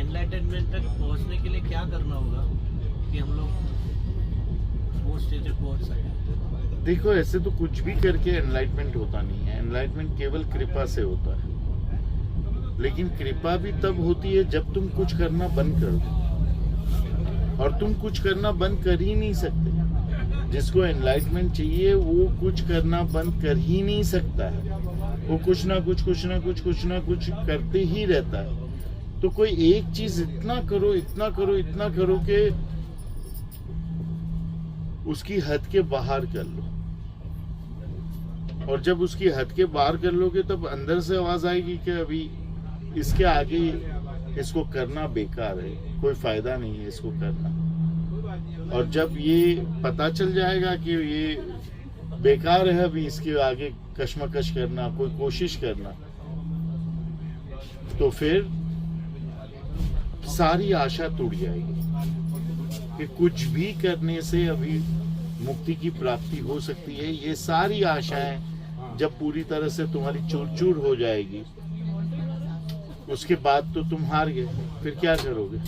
Enlightenment तक पहुंचने के लिए क्या करना होगा कि हम लोग वो स्टेज तक पहुंच सके? देखो, ऐसे तो कुछ भी करके एनलाइटमेंट होता नहीं है। एनलाइटमेंट केवल कृपा से होता है। लेकिन कृपा भी तब होती है जब तुम कुछ करना बंद कर दो, और तुम कुछ करना बंद कर ही नहीं सकते। जिसको एनलाइटमेंट चाहिए वो कुछ करना बंद कर ही नहीं सकता है। वो कुछ ना कुछ करते ही रहता है। तो कोई एक चीज इतना करो कि उसकी हद के बाहर कर लो। और जब उसकी हद के बाहर कर लोगे तब अंदर से आवाज आएगी कि अभी इसके आगे इसको करना बेकार है, कोई फायदा नहीं है इसको करना। और जब ये पता चल जाएगा कि ये बेकार है, अभी इसके आगे कशमकश करना, कोई कोशिश करना, तो फिर सारी आशा टूट जाएगी कि कुछ भी करने से अभी मुक्ति की प्राप्ति हो सकती है। ये सारी आशाएं जब पूरी तरह से तुम्हारी चूर-चूर हो जाएगी, उसके बाद तो तुम हार गए। फिर क्या करोगे?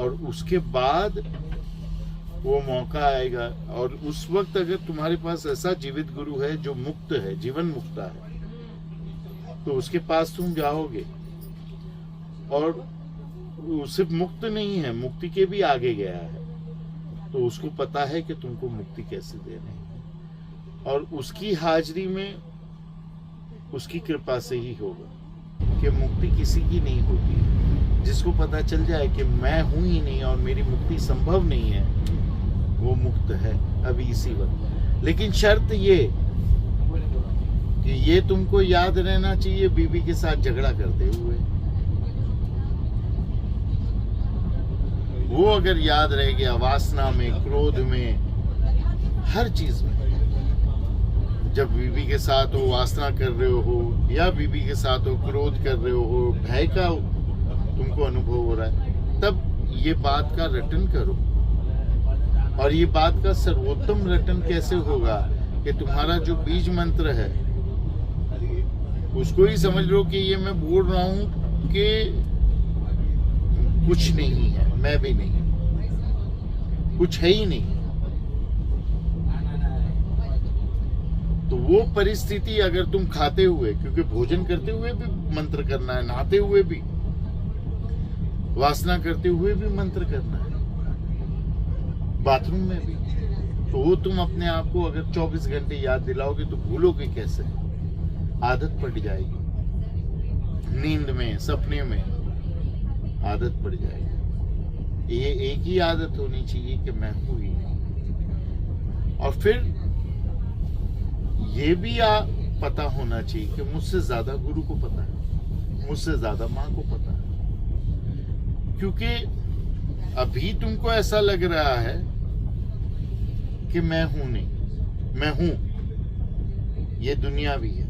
और उसके बाद वो मौका आएगा, और उस वक्त अगर तुम्हारे पास ऐसा जीवित गुरु है जो मुक्त है, जीवन मुक्ता है, तो उसके पास तुम जाओगे। और वो सिर्फ मुक्त नहीं है, मुक्ति के भी आगे गया है, तो उसको पता है कि तुमको मुक्ति कैसे देनी है। और उसकी हाजिरी में उसकी कृपा से ही होगा कि मुक्ति किसी की नहीं होती है। जिसको पता चल जाए कि मैं हूं ही नहीं और मेरी मुक्ति संभव नहीं है, वो मुक्त है अभी इसी वक्त। लेकिन शर्त ये कि ये तुमको याद रहना चाहिए, बीवी के साथ झगड़ा करते हुए। वो अगर याद रह गया, वासना में, क्रोध में, हर चीज में, जब बीवी के साथ हो वासना कर रहे हो, या बीवी के साथ हो क्रोध कर रहे हो, भय का तुमको अनुभव हो रहा है, तब ये बात का रटन करो। और ये बात का सर्वोत्तम रटन कैसे होगा कि तुम्हारा जो बीज मंत्र है उसको ही समझ लो कि ये मैं बोल रहा हूं कि कुछ नहीं है, मैं भी नहीं, कुछ है ही नहीं। तो वो परिस्थिति अगर तुम खाते हुए, क्योंकि भोजन करते हुए भी मंत्र करना है, नहाते हुए भी, वासना करते हुए भी मंत्र करना है, बाथरूम में भी, तो वो तुम अपने आप को अगर 24 घंटे याद दिलाओगे तो भूलोगे कैसे? आदत पड़ जाएगी। नींद में, सपने में आदत पड़ जाएगी। ये एक ही आदत होनी चाहिए कि मैं हूं ही। और फिर ये भी पता होना चाहिए कि मुझसे ज्यादा गुरु को पता है, मुझसे ज्यादा माँ को पता है। क्योंकि अभी तुमको ऐसा लग रहा है कि मैं हूं नहीं, मैं हूं, ये दुनिया भी है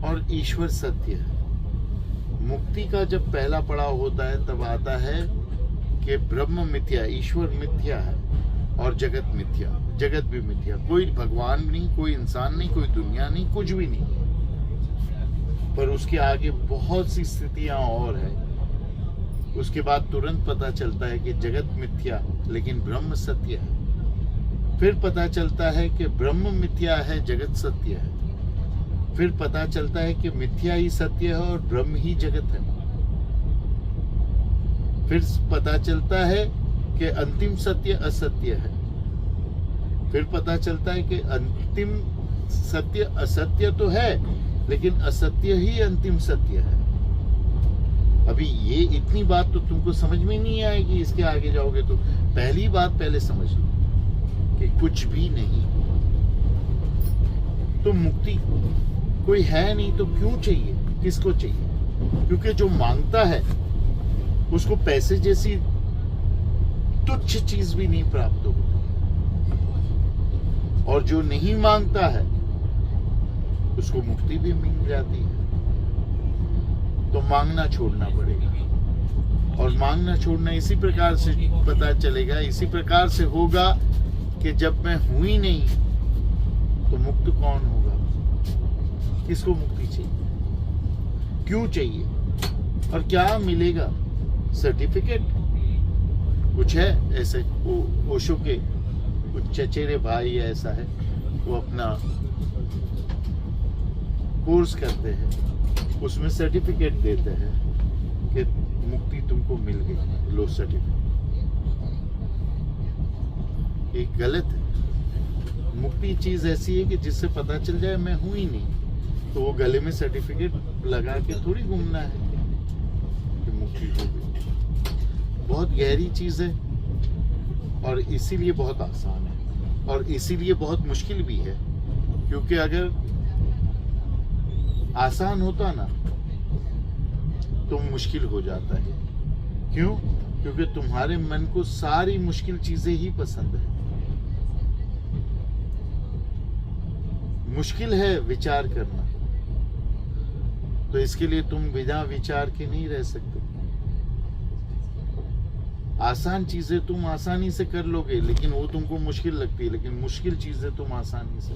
और ईश्वर सत्य है। मुक्ति का जब पहला पड़ाव होता है तब आता है कि ब्रह्म मिथ्या, ईश्वर मिथ्या है और जगत मिथ्या, जगत भी मिथ्या। कोई भगवान नहीं, कोई इंसान नहीं, कोई दुनिया नहीं, कुछ भी नहीं। पर उसके आगे बहुत सी स्थितियां और है। उसके बाद तुरंत पता चलता है कि जगत मिथ्या लेकिन ब्रह्म सत्य है। फिर पता चलता है कि ब्रह्म मिथ्या है, जगत सत्य है। फिर पता चलता है कि मिथ्या ही सत्य है और ब्रह्म ही जगत है। फिर पता चलता है कि अंतिम सत्य असत्य है। फिर पता चलता है कि अंतिम सत्य असत्य तो है लेकिन असत्य ही अंतिम सत्य है। अभी ये इतनी बात तो तुमको समझ में नहीं आएगी, इसके आगे जाओगे तो। पहली बात पहले समझ लो कि कुछ भी नहीं तो मुक्ति कोई है नहीं, तो क्यों चाहिए, किसको चाहिए? क्योंकि जो मांगता है उसको पैसे जैसी तुच्छ चीज भी नहीं प्राप्त होती, और जो नहीं मांगता है उसको मुक्ति भी मिल जाती है। तो मांगना छोड़ना पड़ेगा, और मांगना छोड़ना इसी प्रकार से पता चलेगा, इसी प्रकार से होगा कि जब मैं हूं ही नहीं तो मुक्त कौन होगा? किसको मुक्ति चाहिए? क्यों चाहिए और क्या मिलेगा? सर्टिफिकेट कुछ है ऐसे? वो ओशो के कुछ चचेरे भाई ऐसा है, वो अपना कोर्स करते हैं, उसमें सर्टिफिकेट देते हैं कि मुक्ति तुमको मिल गई, लो सर्टिफिकेट। ये गलत है। मुक्ति चीज ऐसी है कि जिससे पता चल जाए मैं हूं ही नहीं, तो वो गले में सर्टिफिकेट लगा के थोड़ी घूमना है कि मुक्ति हो गई। बहुत गहरी चीज है और इसीलिए बहुत आसान है और इसीलिए बहुत मुश्किल भी है, क्योंकि अगर आसान होता ना तो मुश्किल हो जाता है। क्यों? क्योंकि तुम्हारे मन को सारी मुश्किल चीजें ही पसंद है। मुश्किल है विचार करना, तो इसके लिए तुम बिना विचार के नहीं रह सकते। आसान चीजें तुम आसानी से कर लोगे, लेकिन वो तुमको मुश्किल लगती है, लेकिन मुश्किल चीजें तुम आसानी से,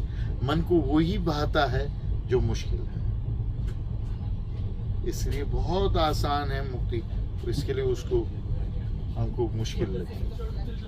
मन को वही भाता है जो मुश्किल है। इसलिए बहुत आसान है मुक्ति, तो इसके लिए उसको हमको मुश्किल लगती है।